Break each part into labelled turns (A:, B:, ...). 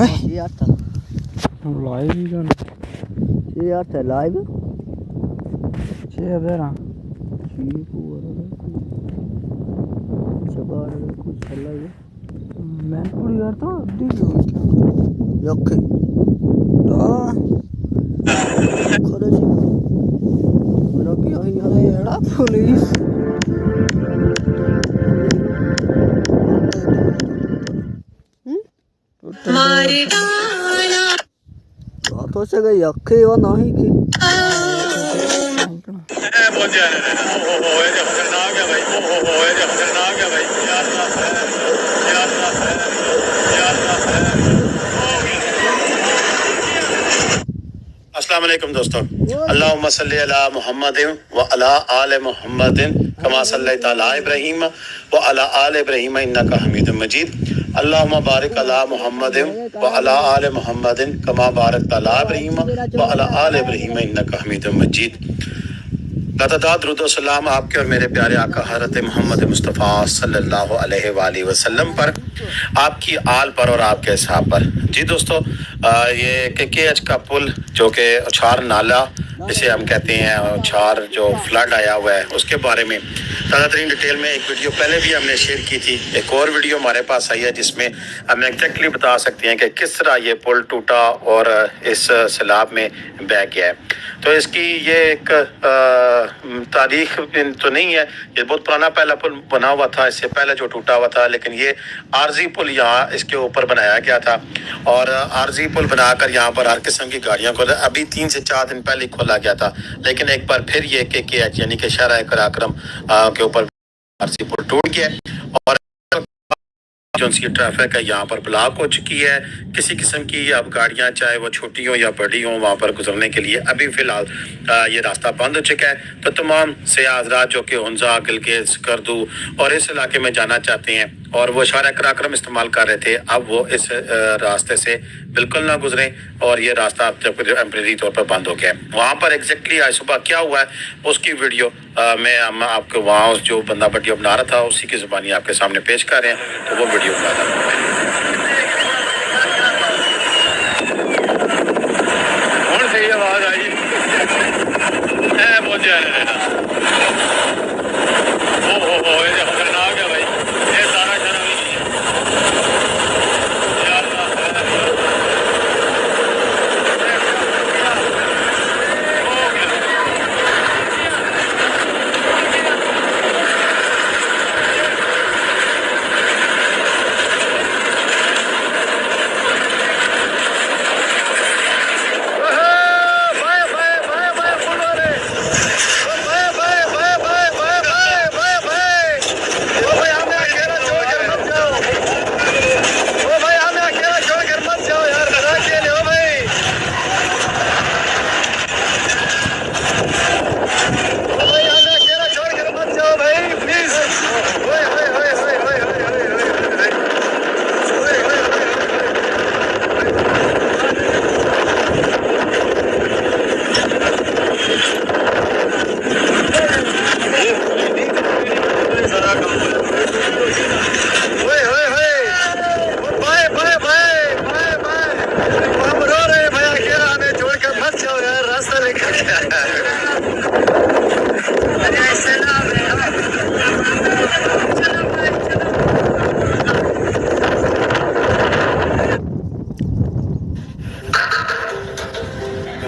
A: ये आता
B: लाइव ही कर
A: ये आता लाइव
B: छे बेरा
A: ठीक हुआ चबार कुछ चला है
B: मैं पूरी यार तो दी
A: यक्के दा खरे जी मेरा क्या ही है एड़ा पुलिस
C: मारे
A: तो से गई यक्के वो नहीं की
D: अस्सलाम वालेकुम दोस्तों, अल्लाहुम्मा सल्ली अला मुहम्मदिन व अला आले मुहम्मदिन कमा सल्लैता अला इब्राहीम व अला आले इब्राहीम इन्नका हमीदुम मजीद। अल्लाहुम्मा बारिक अला मुहम्मदिन व अला आले मुहम्मदिन कमा बारकता अला इब्राहीम व अला आले इब्राहीम इन्नका हमीदुम मजीद। लातादाद दुरूद व सलाम आपके और मेरे प्यारे आका हज़रत मोहम्मद मुस्तफ़ा सल्लल्लाहु अलैहि वसल्लम पर, आपकी आल पर और आपके असहाब पर। जी दोस्तों, ये KKH का पुल जो कि उछार नाला जिसे हम कहते हैं, उछार जो फ्लड आया हुआ है, उसके बारे में ज़्यादा तरीन डिटेल में एक वीडियो पहले भी हमने शेयर की थी। एक और वीडियो हमारे पास आई है जिसमें हम एग्जैक्टली बता सकते हैं कि किस तरह ये पुल टूटा और इस सैलाब में बह गया है। तो इसकी ये एक तारीख तो नहीं है, ये बहुत पुराना पहला पुल बना हुआ था, इससे पहले जो टूटा हुआ था, लेकिन ये आरजी पुल यहाँ इसके ऊपर बनाया गया था और आरजी पुल बनाकर यहाँ पर हर किस्म की गाड़ियों को अभी 3 से 4 दिन पहले खोला गया था। लेकिन एक बार फिर ये KKH यानी कि शहर कराक्रम के ऊपर आरजी पुल टूट गया और जो सी ट्रैफिक है यहाँ पर ब्लॉक हो चुकी है। किसी किस्म की अब गाड़ियाँ चाहे वो छोटी हो या बड़ी हो वहाँ पर गुजरने के लिए अभी फ़िलहाल ये रास्ता बंद हो चुका है। तो तमाम सयाह हज़रात जो कि हुंजा, गिलगित, स्कर्दू और इस इलाके में जाना चाहते हैं और वो शहर कराक्रम इस्तेमाल कर रहे थे, अब वो इस रास्ते से बिल्कुल ना गुजरें और ये रास्ता अब तक टेम्परेरी तौर पर बंद हो गया है। वहाँ पर एग्जैक्टली आज सुबह क्या हुआ है उसकी वीडियो मैं हम आपको वहाँ जो बंदा वीडियो बना रहा था उसी की ज़ुबानी आपके सामने पेश कर रहे हैं, तो वो वीडियो बना था। सही आवाज़ आई बहुत ज़्यादा खतरनाक है भाई, ये सारा शहर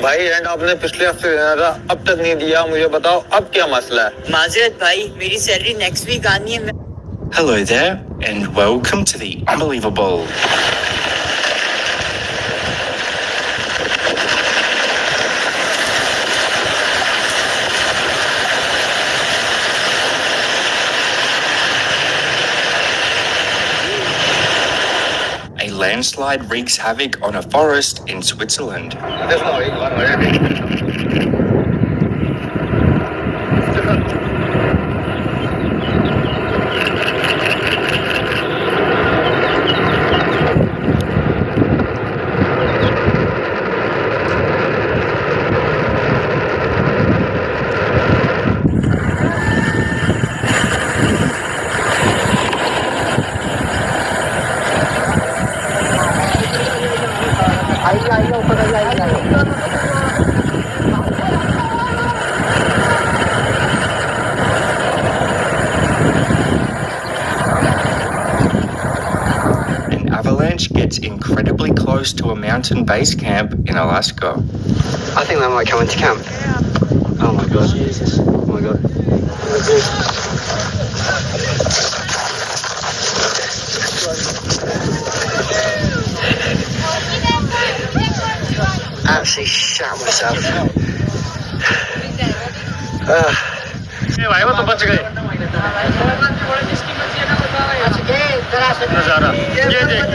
D: भाई एंड आपने पिछले हफ्ते देना था, अब तक नहीं दिया। मुझे बताओ अब क्या मसला है?
C: माजरत भाई, मेरी सैलरी नेक्स्ट वीक आनी है।
E: Hello there and welcome to the unbelievable A landslide wreaks havoc on a forest in Switzerland. it's incredibly close to a mountain base camp in Alaska.
A: I think they might come into camp. Oh my god. Jesus. Oh my god. Absolutely shat myself.
D: भाई वो तो बच गए नजारा ये देख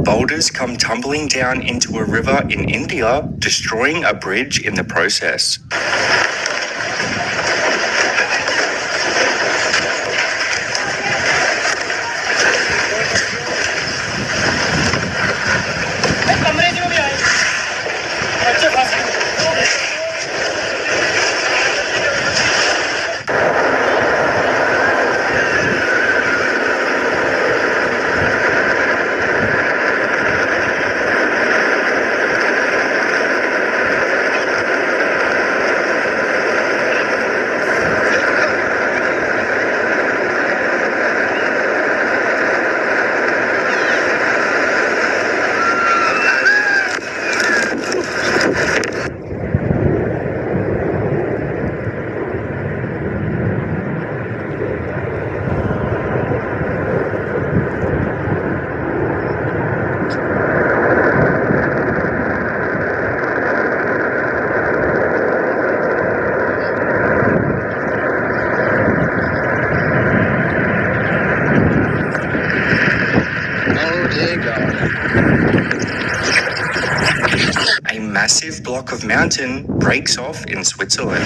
E: Boulders come tumbling down into a river in India, destroying a bridge in the process. A massive block of mountain breaks off in Switzerland.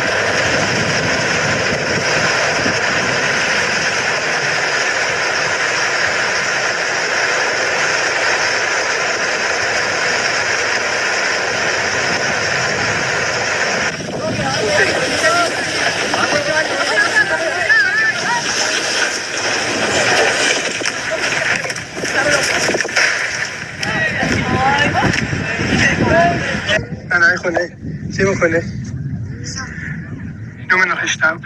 F: أنا خونه سيبه خونه نو منو خشتم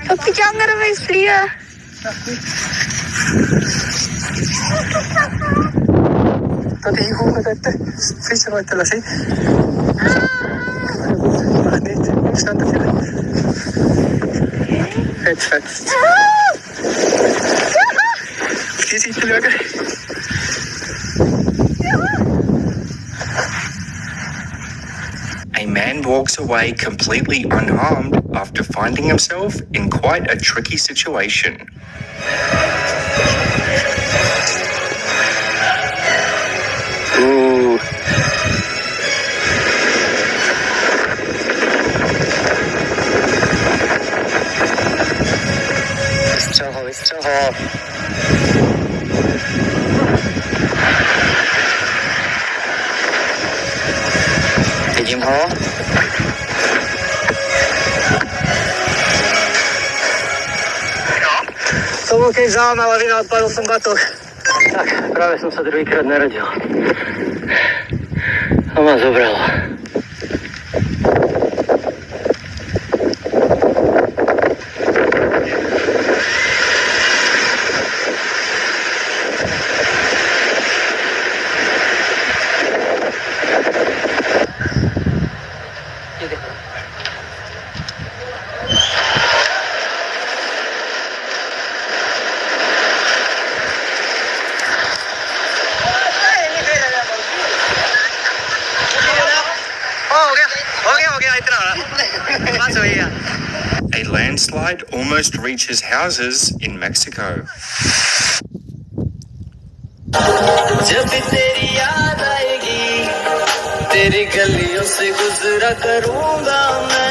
G: Papi, jangan ada mais fria.
F: Tati ihuu näete Fisse võetella siin Magneet, mis anda selle Fett Siit tuli väga
E: A man walks away completely unharmed after finding himself in quite a tricky situation.
F: Ooh. It's so hot. Vidím ho. To bol keď zaujímavá lavina, odpadol som batoh. Tak, práve som sa druhýkrát narodil. A ma zobralo.
E: A landslide almost reaches houses in Mexico.
H: जब तेरी याद आएगी तेरी गलियों से गुजरा करूंगा मैं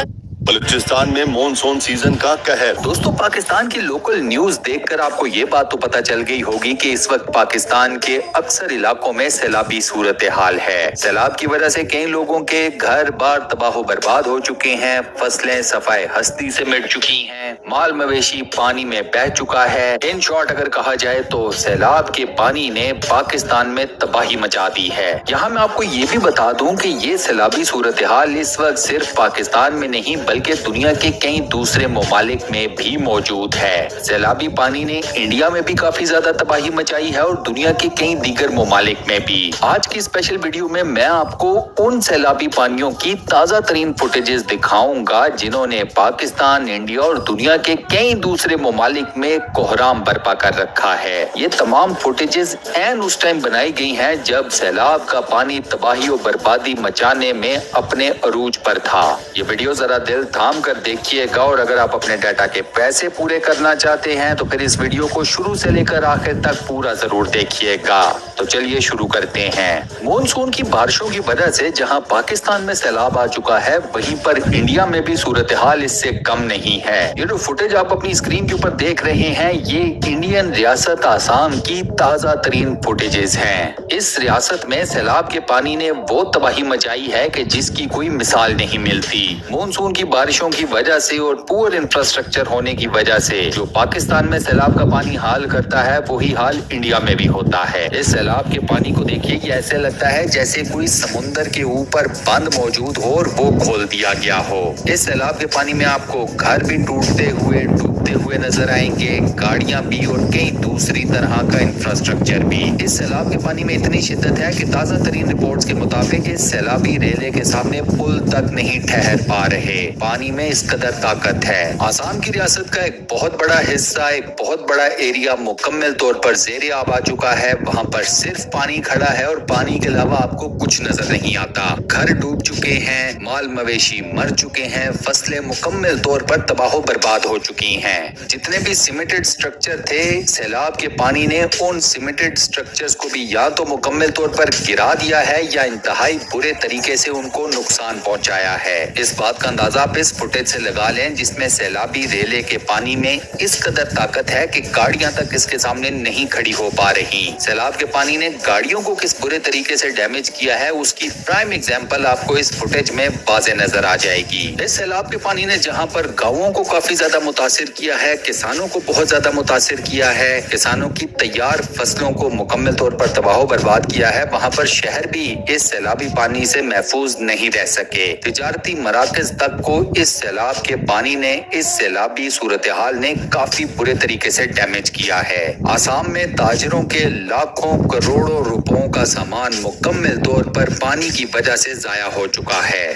D: बलूचिस्तान में मॉनसून सीजन का कहर।
I: दोस्तों, पाकिस्तान की लोकल न्यूज देखकर आपको ये बात तो पता चल गई होगी कि इस वक्त पाकिस्तान के अक्सर इलाकों में सैलाबी सूरत हाल है। सैलाब की वजह से कई लोगों के घर बार तबाह बर्बाद हो चुके हैं, फसलें सफाए हस्ती से मिट चुकी हैं, माल मवेशी पानी में बह चुका है। इन शॉर्ट अगर कहा जाए तो सैलाब के पानी ने पाकिस्तान में तबाही मचा दी है। यहाँ मैं आपको ये भी बता दूं कि ये सैलाबी सूरत हाल इस वक्त सिर्फ पाकिस्तान में नहीं बल्कि दुनिया के कई दूसरे ममालिक में भी मौजूद है। सैलाबी पानी ने इंडिया में भी काफी ज्यादा तबाही मचाई है और दुनिया के कई दीगर ममालिक में भी। आज की स्पेशल वीडियो में मैं आपको उन सैलाबी पानियों की ताजा तरीन फुटेजेस दिखाऊंगा जिन्होंने पाकिस्तान, इंडिया और दुनिया के कई दूसरे ममालिक में कोहराम बर्पा कर रखा है। ये तमाम फुटेजेस एन उस टाइम बनाई गई हैं जब सैलाब का पानी तबाही और बर्बादी मचाने में अपने अरूज पर था। ये वीडियो जरा दिल थाम कर देखिएगा और अगर आप अपने डाटा के पैसे पूरे करना चाहते हैं तो फिर इस वीडियो को शुरू से लेकर आखिर तक पूरा जरूर देखिएगा। तो चलिए शुरू करते हैं। मॉनसून की बारिशों की वजह से जहां पाकिस्तान में सैलाब आ चुका है, वहीं पर इंडिया में भी सूरत हाल इससे कम नहीं है। ये जो फुटेज आप अपनी स्क्रीन के ऊपर देख रहे हैं, ये इंडियन रियासत आसाम की ताजा तरीन फुटेजेस हैं। इस रियासत में सैलाब के पानी ने वो तबाही मचाई है कि जिसकी कोई मिसाल नहीं मिलती। मॉनसून की बारिशों की वजह से और पुअर इंफ्रास्ट्रक्चर होने की वजह से जो पाकिस्तान में सैलाब का पानी हाल करता है, वही हाल इंडिया में भी होता है। इस सैलाब के पानी को देखिए कि ऐसे लगता है जैसे कोई समुंदर के ऊपर बंद मौजूद हो और वो खोल दिया गया हो। इस सैलाब के पानी में आपको घर भी टूटते हुए डूबते हुए नजर आएंगे, गाड़ियां भी और कई दूसरी तरह का इंफ्रास्ट्रक्चर भी। इस सैलाब के पानी में इतनी शिद्दत है कि ताजा तरीन रिपोर्ट्स के मुताबिक इस सैलाबी रेले के सामने पुल तक नहीं ठहर पा रहे। पानी में इस कदर ताकत है। आसाम की रियासत का एक बहुत बड़ा हिस्सा, एक बहुत बड़ा एरिया मुकम्मल तौर पर ज़ेरे आब आ चुका है। वहाँ पर सिर्फ पानी खड़ा है और पानी के अलावा आपको कुछ नजर नहीं आता। घर डूब चुके हैं, माल मवेशी मर चुके हैं, फसलें मुकम्मल तौर पर तबाह बर्बाद हो चुकी हैं। जितने भी सीमेंटेड स्ट्रक्चर थे, सैलाब के पानी ने उन सीमेंटेड स्ट्रक्चर्स को भी या तो मुकम्मल तौर पर गिरा दिया है या इंतहाई बुरे तरीके से उनको नुकसान पहुंचाया है। इस बात का अंदाजा आप इस फुटेज से लगा लें जिसमें सैलाबी रेले के पानी में इस कदर ताकत है कि गाड़ियां तक इसके सामने नहीं खड़ी हो पा रही। सैलाब के पानी ने गाड़ियों को किस बुरे तरीके से डैमेज किया है उसकी प्राइम एग्जांपल आपको इस फुटेज में वाज़े नजर आ जाएगी। इस सैलाब के पानी ने जहां पर गांवों को काफी ज्यादा मुतासिर किया है, किसानों को बहुत ज्यादा मुतासिर किया है, किसानों की तैयार फसलों को मुकम्मल तौर पर तबाह बर्बाद किया है, वहां पर शहर भी इस सैलाबी पानी से महफूज नहीं रह सके। तिजारती मराकज तक को इस सैलाब के पानी ने, इस सैलाबी सूरत हाल ने काफी बुरे तरीके से डैमेज किया है। आसाम में ताजरों के लाखों करोड़ों रुपयों का सामान मुकम्मल तौर पर पानी की वजह से जाया हो चुका है।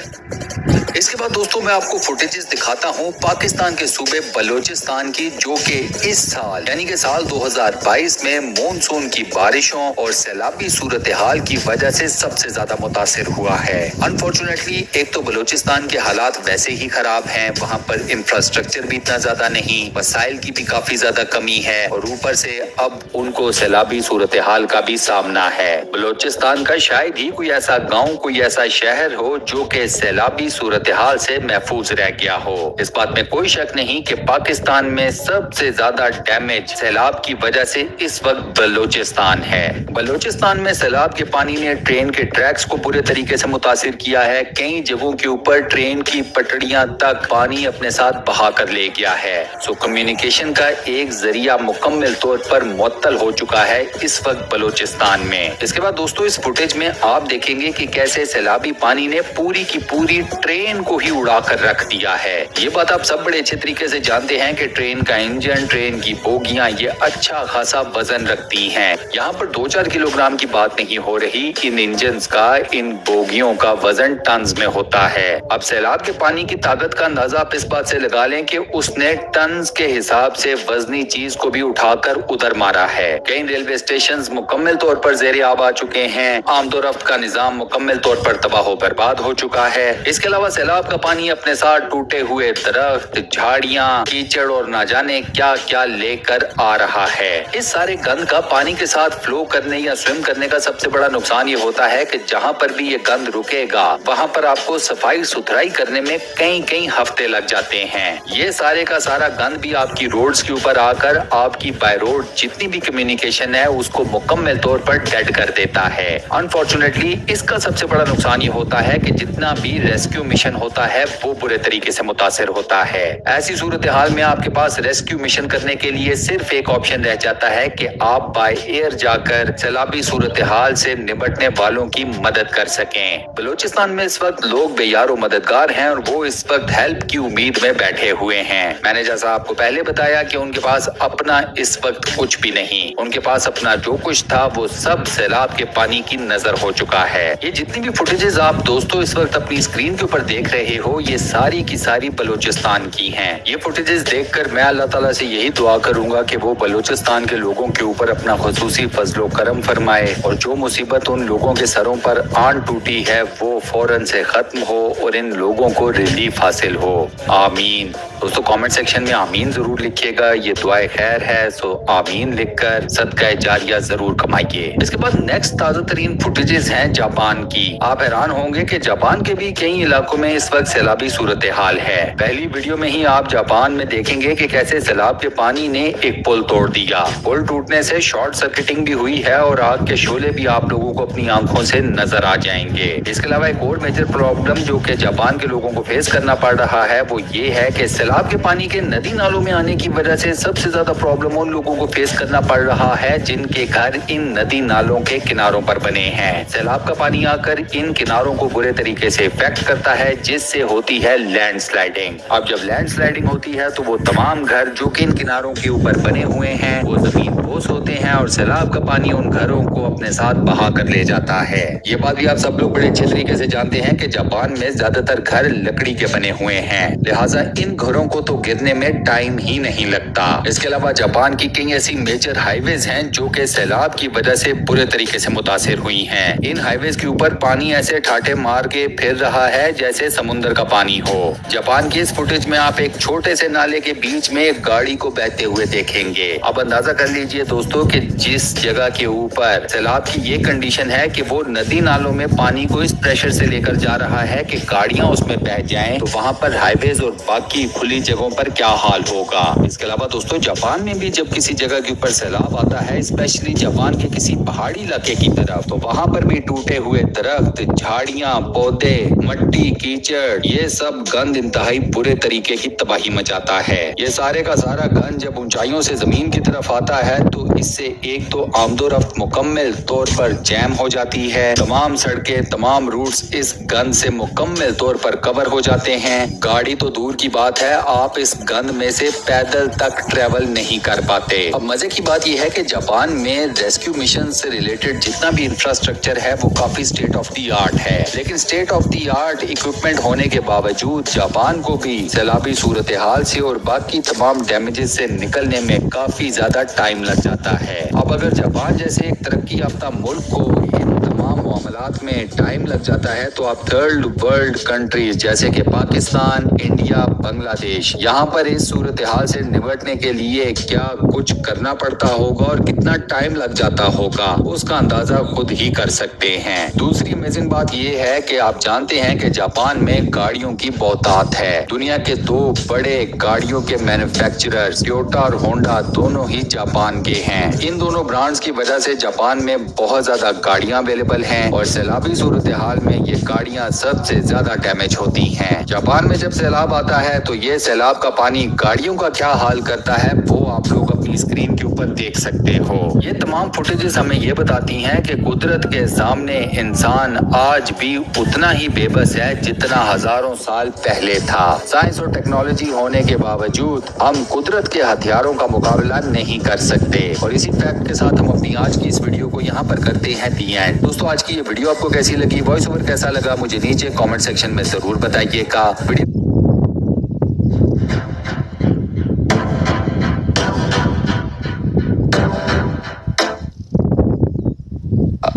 I: इसके बाद दोस्तों मैं आपको फुटेजेस दिखाता हूँ पाकिस्तान के सूबे बलूचिस्तान की, जो कि इस साल यानी कि साल 2022 में मॉनसून की बारिशों और सैलाबी सूरत हाल की वजह से सबसे ज्यादा मुतासिर हुआ है। अनफॉर्चुनेटली एक तो बलूचिस्तान के हालात वैसे ही खराब हैं, वहाँ पर इंफ्रास्ट्रक्चर भी इतना ज्यादा नहीं, वसाइल की भी काफी ज्यादा कमी है और ऊपर से अब उनको सैलाबी सूरत हाल का भी सामना है। बलूचिस्तान का शायद ही कोई ऐसा गाँव, कोई ऐसा शहर हो जो कि सैलाबी सूरत हाल से महफूज रह गया हो। इस बात में कोई शक नहीं कि पाकिस्तान में सबसे ज्यादा डैमेज सैलाब की वजह से इस वक्त बलूचिस्तान है। बलूचिस्तान में सैलाब के पानी ने ट्रेन के ट्रैक्स को पूरे तरीके से मुतासिर किया है। कई जगहों के ऊपर ट्रेन की पटड़ियां तक पानी अपने साथ बहा कर ले गया है। सो कम्युनिकेशन का एक जरिया मुकम्मल तौर पर मुअत्तल हो चुका है इस वक्त बलूचिस्तान में। इसके बाद दोस्तों इस फुटेज में आप देखेंगे कि कैसे सैलाबी पानी ने पूरी की पूरी ट्रेन को ही उड़ा कर रख दिया है। ये बात आप सब बड़े अच्छे तरीके से जानते हैं कि ट्रेन का इंजन, ट्रेन की बोगियां ये अच्छा खासा वजन रखती हैं। यहाँ पर 2-4 किलोग्राम की बात नहीं हो रही, इन इंजन्स का, इन बोगियों का वजन टन्स में होता है। अब सैलाब के पानी की ताकत का अंदाजा आप इस बात से लगा लें कि उसने टन्स के हिसाब से वजनी चीज को भी उठाकर उधर मारा है। कई रेलवे स्टेशन मुकम्मल तौर पर ज़ेरे आब आ चुके हैं, आमदोरफ्त का निजाम मुकम्मल तौर पर तबाह बर्बाद हो चुका है। इसके अलावा सैलाब का पानी अपने साथ टूटे हुए दरख्त, झाड़ियां, कीचड़ कीचड़ और ना जाने क्या क्या लेकर आ रहा है। इस सारे गंद का पानी के साथ फ्लो करने या स्विम करने का सबसे बड़ा नुकसान ये होता है कि जहाँ पर भी ये गंद रुकेगा वहाँ पर आपको सफाई सुथराई करने में कई हफ्ते लग जाते हैं। ये सारे का सारा गंद भी आपकी रोड्स के ऊपर आकर आपकी बाय रोड जितनी भी कम्युनिकेशन है उसको मुकम्मल तौर पर डेड कर देता है। अनफॉर्चुनेटली इसका सबसे बड़ा नुकसान ये होता है कि जितना भी रेस्क्यू मिशन होता है वो बुरे तरीके से मुतासिर होता है। ऐसी सूरत हाल में आपके पास रेस्क्यू मिशन करने के लिए सिर्फ एक ऑप्शन रह जाता है कि आप बाय एयर जाकर सैलाबी सूरत हाल से निपटने वालों की मदद कर सकें। बलूचिस्तान में इस वक्त लोग बेयारो मददगार हैं और वो इस वक्त हेल्प की उम्मीद में बैठे हुए हैं। मैंने जैसा आपको पहले बताया कि उनके पास अपना इस वक्त कुछ भी नहीं, उनके पास अपना जो कुछ था वो सब सैलाब के पानी की नजर हो चुका है। ये जितनी भी फुटेजेस आप दोस्तों इस वक्त अपनी स्क्रीन के ऊपर देख रहे हो ये सारी की सारी बलूचिस्तान की हैं। ये फुटेजेस देखकर मैं अल्लाह ताला से यही दुआ करूंगा कि वो बलूचिस्तान के लोगों के ऊपर अपना खुसूसी फजलो करम फरमाए और जो मुसीबत उन लोगों के सरों पर आन टूटी है वो फौरन से खत्म हो और इन लोगों को रिलीफ हासिल हो। आमीन। दोस्तों कमेंट सेक्शन में आमीन जरूर लिखिएगा, ये दुआए खैर है। सो आमीन लिखकर सदका जारिया जरूर कमाइए। इसके बाद नेक्स्ट ताजा तरीन फुटेजेस हैं जापान की। आप हैरान होंगे कि जापान के भी कई इलाकों में इस वक्त सैलाबी सूरत हाल है। पहली वीडियो में ही आप जापान में देखेंगे कि कैसे सैलाब के पानी ने एक पुल तोड़ दिया। पुल टूटने से शॉर्ट सर्किटिंग भी हुई है और आग के शोले भी आप लोगों को अपनी आंखों से नजर आ जाएंगे। इसके अलावा एक और मेजर प्रॉब्लम जो कि जापान के लोगों को फेस करना पड़ रहा है वो ये है कि सैलाब के पानी के नदी नालों में आने की वजह से सबसे ज्यादा प्रॉब्लम उन लोगों को फेस करना पड़ रहा है जिनके घर इन नदी नालों के किनारों पर बने हैं। सैलाब का पानी आकर इन किनारों को बुरे तरीके से इफेक्ट करता है जिससे होती है लैंडस्लाइडिंग। अब जब लैंडस्लाइडिंग होती है तो वो तमाम घर जो कि इन किनारों के ऊपर बने हुए हैं वो जमीन बोस होते हैं और सैलाब का पानी उन घरों को अपने साथ बहा कर ले जाता है। ये बात भी आप सब लोग बड़े अच्छे तरीके से जानते हैं कि जापान में ज्यादातर घर लकड़ी के बने हुए हैं, लिहाजा इन घरों को तो गिरने में टाइम ही नहीं लगता। इसके अलावा जापान की कई ऐसी मेजर हाईवेज हैं जो कि सैलाब की वजह से बुरे तरीके से मुतासिर हुई हैं। इन हाईवेज के ऊपर पानी ऐसे ठाटे मार के फिर रहा है जैसे समुद्र का पानी हो। जापान की इस फुटेज में आप एक छोटे से नाले के बीच में एक गाड़ी को बहते हुए देखेंगे। अब अंदाजा कर लीजिए दोस्तों कि जिस जगह के ऊपर सैलाब की ये कंडीशन है कि वो नदी नालों में पानी को इस प्रेशर से लेकर जा रहा है कि गाड़ियां उसमें बह जाएं, तो वहां पर हाईवेज और बाकी खुली जगहों पर क्या हाल होगा। इसके अलावा दोस्तों जापान में भी जब किसी जगह के ऊपर सैलाब आता है, स्पेशली जापान के किसी पहाड़ी इलाके की तरफ, तो वहां पर भी टूटे हुए दरख्त, झाड़ियां, पौधे, मट्टी, कीचड़, ये सब गंद इंतहाई बुरे तरीके की तबाही मचाता है। ये सारे का सारा गंद जब ऊंचाइयों से जमीन की तरफ आता है तो इससे एक तो आमदोरफ्त मुकम्मल तौर पर जैम हो जाती है, तमाम सड़कें, तमाम रूट्स इस गंद से मुकम्मल तौर पर कवर हो जाते हैं। गाड़ी तो दूर की बात है, आप इस गंद में से पैदल तक ट्रेवल नहीं कर पाते। अब मजे की बात यह है कि जापान में रेस्क्यू मिशन से रिलेटेड जितना भी इंफ्रास्ट्रक्चर है वो काफी स्टेट ऑफ द आर्ट है, लेकिन state of the art equipment होने के बावजूद जापान को भी सैलाबी सूरत हाल से और बाकी तमाम डैमेजेस से निकलने में काफी ज्यादा टाइम लग जाता है। अब अगर जापान जैसे एक तरक्की याफ्ता मुल्क को इन तमाम मामलात में टाइम लग जाता है तो आप थर्ड वर्ल्ड कंट्रीज जैसे कि पाकिस्तान, इंडिया, बांग्लादेश, यहाँ पर इस सूरत हाल से निपटने के लिए क्या कुछ करना पड़ता होगा और कितना टाइम लग जाता होगा उसका अंदाजा खुद ही कर सकते हैं। दूसरी अमेजिंग बात यह है कि आप जानते हैं कि जापान में गाड़ियों की बहुतात है। दुनिया के दो बड़े गाड़ियों के मैन्युफैक्चरर्स टोयोटा और होंडा दोनों ही जापान के हैं। इन दोनों ब्रांड्स की वजह से जापान में बहुत ज्यादा गाड़ियां अवेलेबल हैं और सैलाबी सूरत हाल में ये गाड़ियां सबसे ज्यादा डैमेज होती हैं। जापान में जब सैलाब आता है तो ये सैलाब का पानी गाड़ियों का क्या हाल करता है वो आप लोग अपनी स्क्रीन के ऊपर देख सकते हो। ये तमाम फुटेजेस हमें ये बताती हैं कि कुदरत के सामने इंसान आज भी उतना ही बेबस है जितना हजारों साल पहले था। साइंस और टेक्नोलॉजी होने के बावजूद हम कुदरत के हथियारों का मुकाबला नहीं कर सकते। और इसी फैक्ट के साथ हम अपनी आज की इस वीडियो को यहाँ पर करते हैं दी एंड। दोस्तों आज की ये वीडियो आपको कैसी लगी, वॉइस ओवर कैसा लगा, मुझे नीचे कमेंट सेक्शन में जरूर बताइएगा।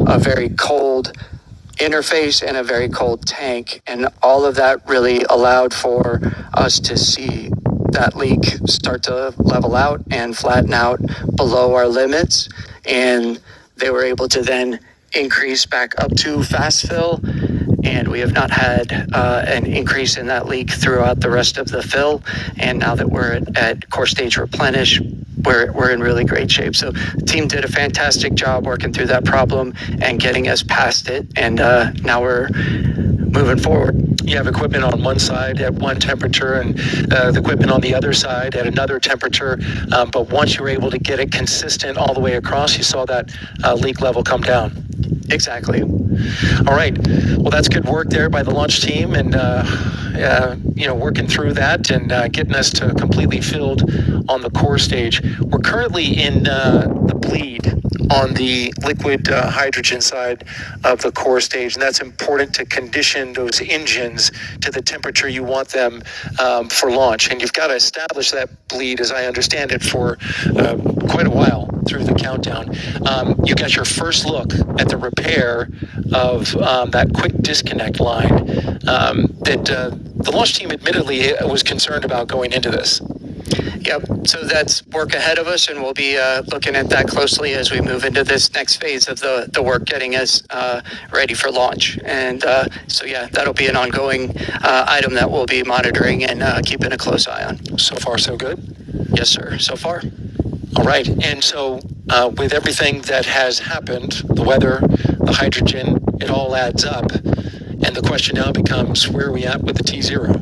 A: A very cold interface and a very cold tank, and all of that really allowed for us to see that leak start to level out and flatten out below our limits. And they were able to then increase back up to fast fill. And we have not had an increase in that leak throughout the rest of the fill. And now that we're at core stage replenish, we're in really great shape. So the team did a fantastic job working through that problem and getting us past it. And now we're moving forward.
J: You have equipment on one side at one temperature and the equipment on the other side at another temperature. But once you were able to get it consistent all the way across, you saw that leak level come down.
A: Exactly.
J: All right. Well, that's good work there by the launch team, and working through that and getting us to completely filled on the core stage. We're currently in the bleed on the liquid hydrogen side of the core stage, and that's important to condition those engines to the temperature you want them for launch. And you've got to establish that bleed, as I understand it, for quite a while through the countdown. You got your first look at the repair of that quick disconnect line that the launch team admittedly was concerned about going into this.
A: Yep. So that's work ahead of us, and we'll be looking at that closely as we move into this next phase of the work getting us ready for launch. And that'll be an ongoing item that we'll be monitoring and keeping a close eye on.
J: So far, so good?
A: Yes, sir. So far.
J: All right. And so with everything that has happened, the weather, the hydrogen, it all adds up. And the question now becomes, where are we at with the T0?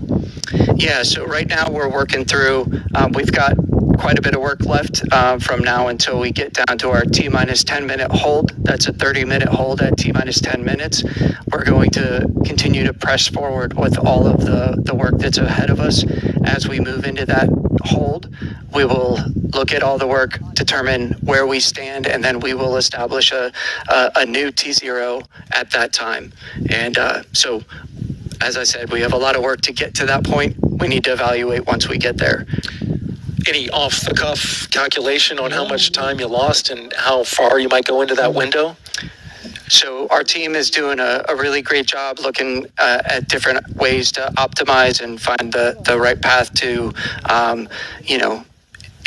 A: Yeah, so right now we're working through, we've got quite a bit of work left from now until we get down to our T-minus 10-minute hold. That's a 30-minute hold at T-minus 10 minutes. We're going to continue to press forward with all of the work that's ahead of us. As we move into that hold, we will look at all the work, determine where we stand, and then we will establish a new T0 at that time. And so, as I said, we have a lot of work to get to that point. We need to evaluate once we get there.
J: Any off-the-cuff calculation on how much time you lost and how far you might go into that window?
A: So our team is doing a really great job looking at different ways to optimize and find the right path to,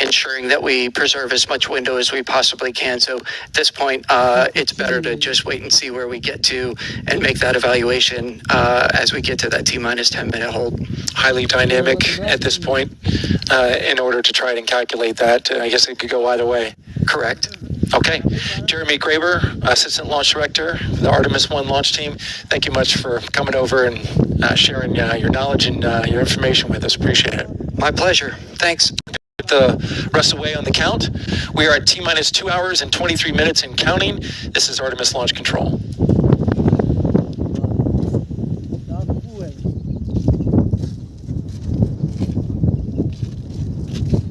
A: ensuring that we preserve as much window as we possibly can. So at this point, it's better to just wait and see where we get to and make that evaluation as we get to that T-minus 10-minute hold.
J: Highly dynamic at this point in order to try and calculate that. I guess it could go either way.
A: Correct.
J: Okay. Jeremy Graber, Assistant Launch Director, the Artemis 1 launch team. Thank you much for coming over and sharing your knowledge and your information with us. Appreciate it.
A: My pleasure. Thanks.
J: The rest away on the count. We are at T-minus 2 hours and 23 minutes and counting. This is Artemis Launch Control.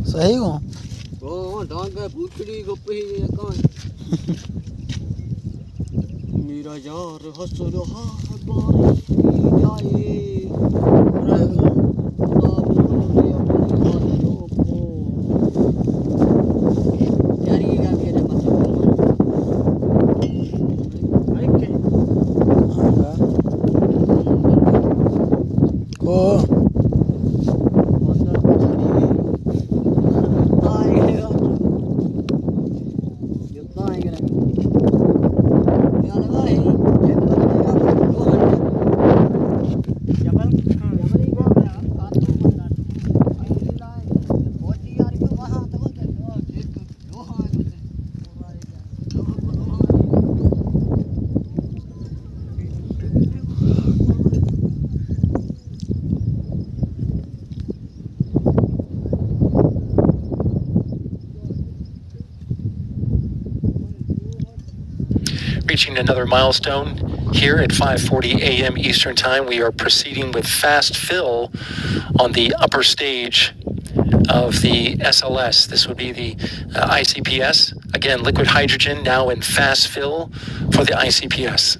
B: सही हो
K: मेरा यार हंस रहा है बारिश की
J: Reaching another milestone here at 5:40 a.m. Eastern Time. We are proceeding with fast fill on the upper stage of the SLS. This would be the ICPS. Again, liquid hydrogen now in fast fill for the ICPS.